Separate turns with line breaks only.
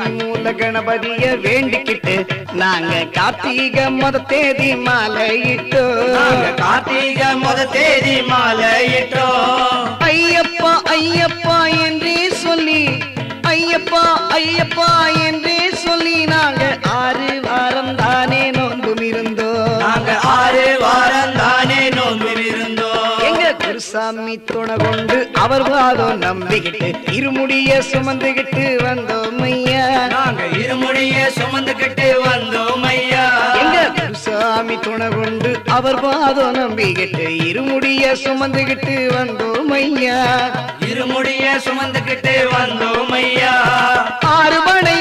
கன்னி மூல கணபதிய வேண்டிக்கிட்டு நாங்க கார்த்திகை முத தேதி மாலையிட்டோம்.
கார்த்திகை முத தேதி மாலையிட்டோம்.
ஐயப்பா ஐயப்பா என்றே சொல்லி, ஐயப்பா ஐயப்பா என்றே சொல்லி நாங்க 6 வாரம் தானே நோன்பும் இருந்தோம்.
நாங்க 6 வாரம் தானே நோன்பும் இருந்தோம்.
எங்க குருசாமி துணை கொண்டு அவர் வாதம் நம்பிக்கிட்டு இருமுடிய சுமந்துகிட்டு வந்தோம் ஐயா.
நாங்க இருமுடிய சுமந்துகிட்டு வந்தோம் ஐயா.
எங்க குருசாமி துணை கொண்டு அவர் வாதம் நம்பிக்கிட்டு இருமுடிய சுமந்துகிட்டு வந்தோம் ஐயா.
இருமுடிய சுமந்துகிட்டு வந்தோம் ஐயா.
6 படை